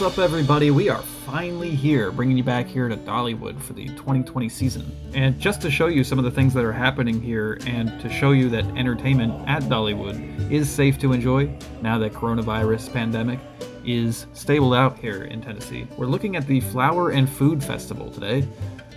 What's up, everybody? We are finally here, bringing you back here to Dollywood for the 2020 season. And just to show you some of the things that are happening here and to show you that entertainment at Dollywood is safe to enjoy now that coronavirus pandemic is stabled out here in Tennessee. We're looking at the Flower and Food Festival today,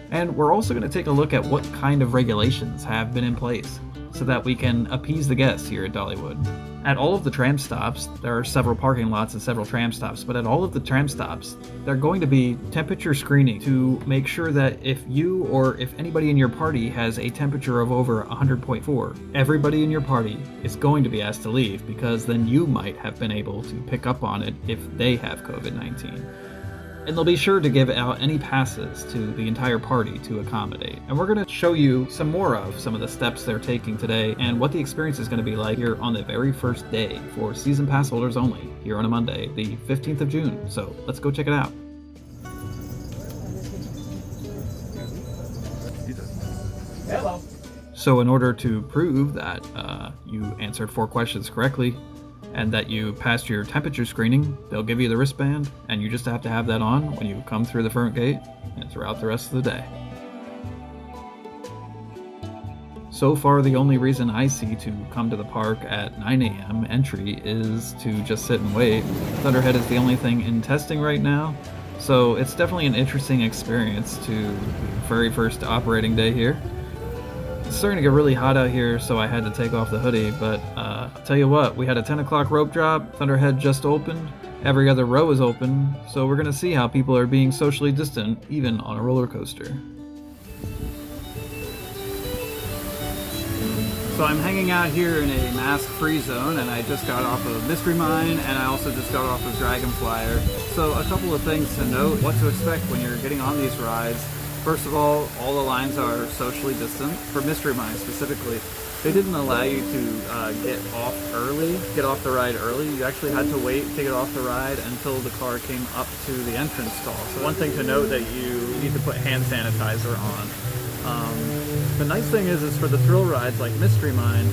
and we're also going to take a look at what kind of regulations have been in place so that we can appease the guests here at Dollywood. At all of the tram stops, there are several parking lots and several tram stops, but at all of the tram stops, they're going to be temperature screening to make sure that if you or if anybody in your party has a temperature of over 100.4, everybody in your party is going to be asked to leave, because then you might have been able to pick up on it if they have COVID-19. And they'll be sure to give out any passes to the entire party to accommodate. And we're going to show you some more of some of the steps they're taking today and what the experience is going to be like here on the very first day for season pass holders only, here on a Monday, the 15th of June. So let's go check it out. Hello. So in order to prove that you answered 4 questions correctly, and that you passed your temperature screening, they'll give you the wristband, and you just have to have that on when you come through the front gate and throughout the rest of the day. So far, the only reason I see to come to the park at 9 a.m. entry is to just sit and wait. Thunderhead is the only thing in testing right now, so it's definitely an interesting experience to the very first operating day here. It's starting to get really hot out here, so I had to take off the hoodie, but I'll tell you what, we had a 10 o'clock rope drop, Thunderhead just opened, every other row is open, so we're going to see how people are being socially distant, even on a roller coaster. So I'm hanging out here in a mask-free zone, and I just got off of Mystery Mine, and I also just got off of Dragonflyer. So a couple of things to note, what to expect when you're getting on these rides. First of all the lines are socially distant. For Mystery Mine specifically, they didn't allow you to get off the ride early. You actually had to wait to get off the ride until the car came up to the entrance stall. So one thing to note that you need to put hand sanitizer on. The nice thing is for the thrill rides like Mystery Mine,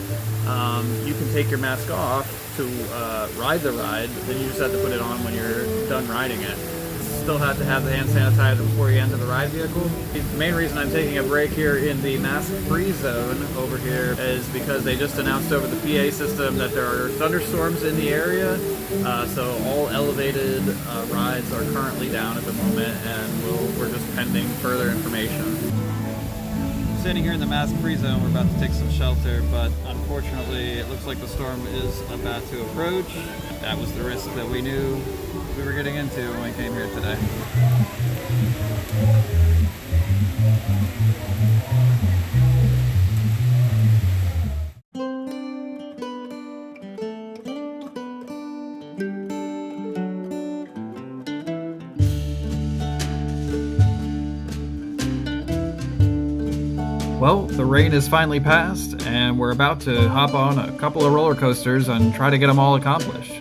you can take your mask off to ride the ride, then you just have to put it on when you're done riding it. Still have to have the hand sanitizer before you enter the ride vehicle. The main reason I'm taking a break here in the mask-free zone over here is because they just announced over the PA system that there are thunderstorms in the area, so all elevated rides are currently down at the moment, and we're just pending further information. Sitting here in the mask-free zone, we're about to take some shelter, but unfortunately it looks like the storm is about to approach. That was the risk that we knew we were getting into when we came here today. Well, the rain is finally passed, and we're about to hop on a couple of roller coasters and try to get them all accomplished.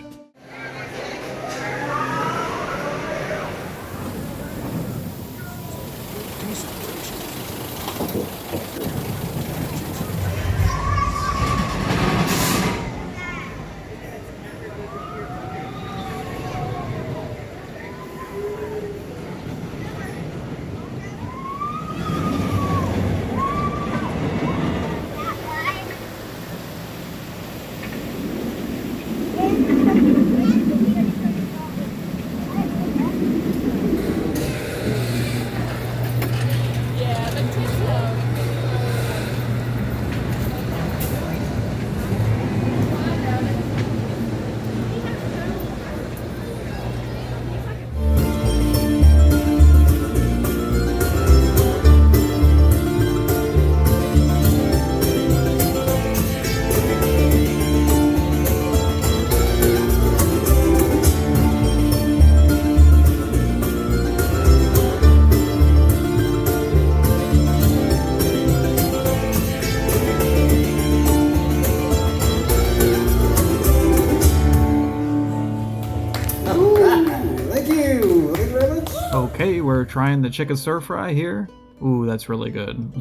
Okay, we're trying the chicken stir fry here. Ooh, that's really good.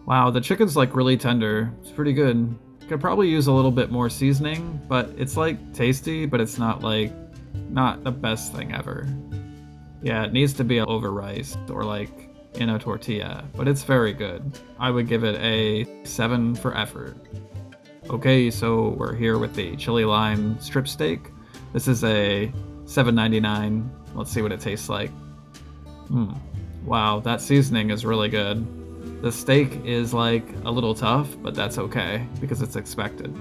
Wow, the chicken's like really tender. It's pretty good. Could probably use a little bit more seasoning, but it's like tasty, but it's not like not the best thing ever. Yeah, it needs to be over rice or like in a tortilla, but it's very good. I would give it a 7 for effort. Okay, so we're here with the chili lime strip steak. This is a $7.99. Let's see what it tastes like. Wow, that seasoning is really good. The steak is like a little tough, but that's okay because it's expected.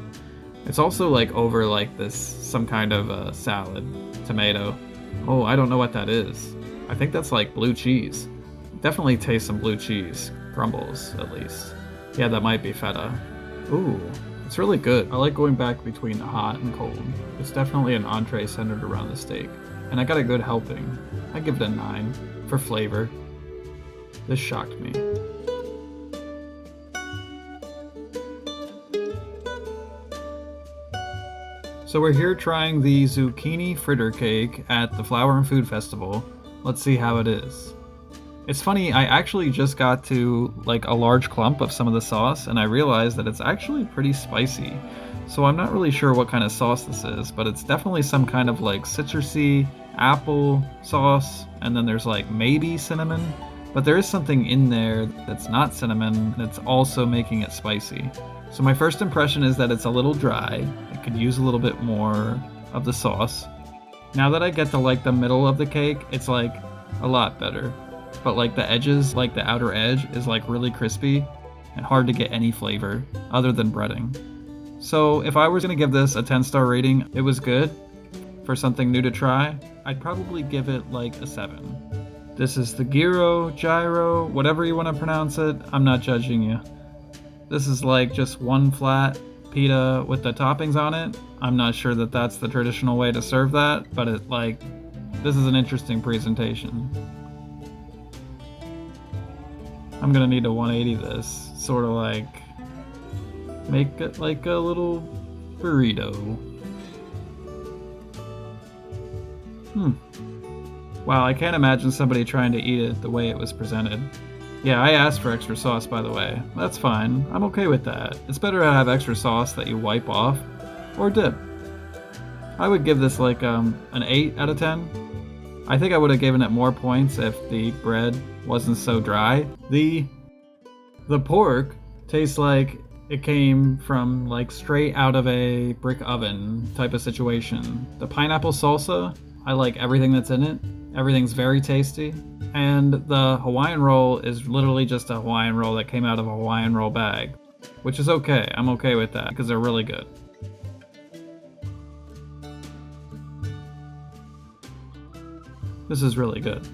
It's also like over like this, some kind of salad, tomato. Oh, I don't know what that is. I think that's like blue cheese. Definitely taste some blue cheese. Crumbles, at least. Yeah, that might be feta. Ooh, it's really good. I like going back between hot and cold. It's definitely an entree centered around the steak. And I got a good helping. I give it a 9 for flavor. This shocked me. So we're here trying the zucchini fritter cake at the Flower and Food Festival. Let's see how it is. It's funny, I actually just got to like a large clump of some of the sauce and I realized that it's actually pretty spicy. So I'm not really sure what kind of sauce this is, but it's definitely some kind of like citrusy apple sauce, and then there's like maybe cinnamon, but there is something in there that's not cinnamon that's also making it spicy. So my first impression is that it's a little dry. It could use a little bit more of the sauce. Now that I get to like the middle of the cake, it's like a lot better. But like the edges, like the outer edge is like really crispy and hard to get any flavor other than breading. So if I was gonna give this a 10-star rating, it was good for something new to try. I'd probably give it like a 7. This is the gyro, whatever you want to pronounce it. I'm not judging you. This is like just one flat pita with the toppings on it. I'm not sure that that's the traditional way to serve that, but this is an interesting presentation. I'm gonna need to 180 this, sort of like make it like a little burrito. Wow, I can't imagine somebody trying to eat it the way it was presented. Yeah, I asked for extra sauce, by the way. That's fine. I'm okay with that. It's better to have extra sauce that you wipe off or dip. I would give this like an 8 out of 10. I think I would have given it more points if the bread wasn't so dry. The pork tastes like it came from like straight out of a brick oven type of situation. The pineapple salsa, I like everything that's in it. Everything's very tasty. And the Hawaiian roll is literally just a Hawaiian roll that came out of a Hawaiian roll bag, which is okay. I'm okay with that because they're really good. This is really good.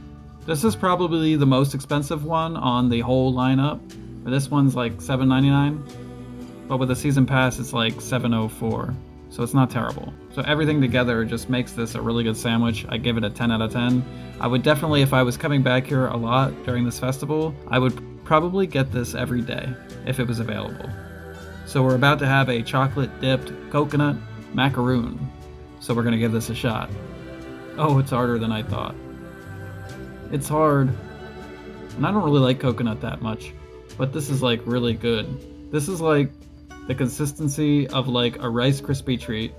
This is probably the most expensive one on the whole lineup. This one's like $7.99, but with the season pass it's like $7.04. So it's not terrible. So everything together just makes this a really good sandwich. I give it a 10 out of 10. I would definitely, if I was coming back here a lot during this festival, I would probably get this every day if it was available. So we're about to have a chocolate dipped coconut macaroon. So we're gonna give this a shot. Oh, it's harder than I thought. It's hard. And I don't really like coconut that much, but this is like really good. This is like the consistency of like a Rice Krispie treat,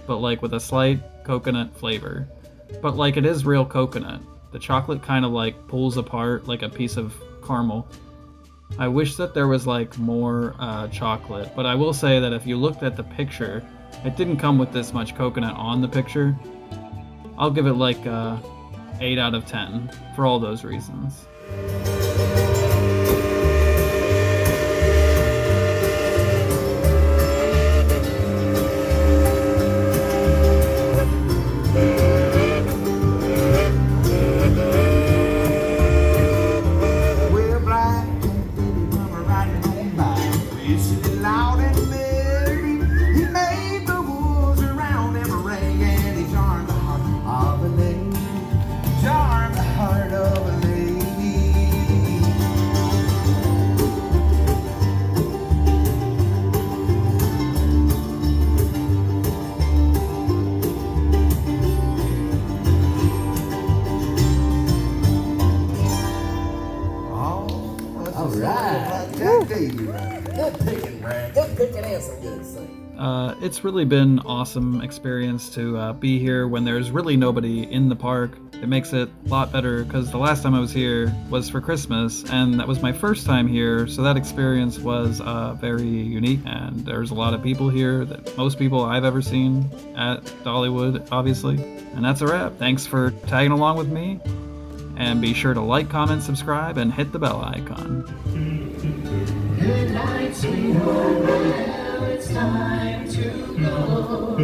but like with a slight coconut flavor. But like it is real coconut. The chocolate kind of like pulls apart like a piece of caramel. I wish that there was like more chocolate, but I will say that if you looked at the picture, it didn't come with this much coconut on the picture. I'll give it like 8 out of 10 for all those reasons. It's really been awesome experience to be here when there's really nobody in the park. It makes it a lot better because the last time I was here was for Christmas, and that was my first time here, so that experience was very unique, and there's a lot of people here, that most people I've ever seen at Dollywood, obviously. And that's a wrap. Thanks for tagging along with me, and be sure to like, comment, subscribe, and hit the bell icon. Good night, sweetheart. Now it's time to go.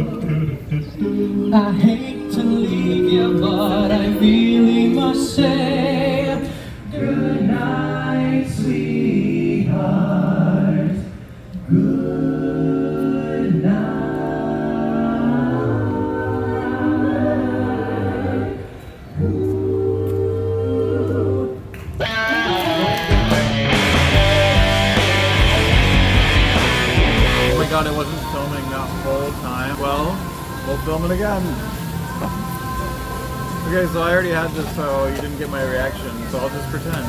I hate to leave you, but I really must say good night, sweetheart. Good night. Oh my god, it wasn't filming that whole time. Well, we'll film it again. Okay, so I already had this, so you didn't get my reaction, so I'll just pretend.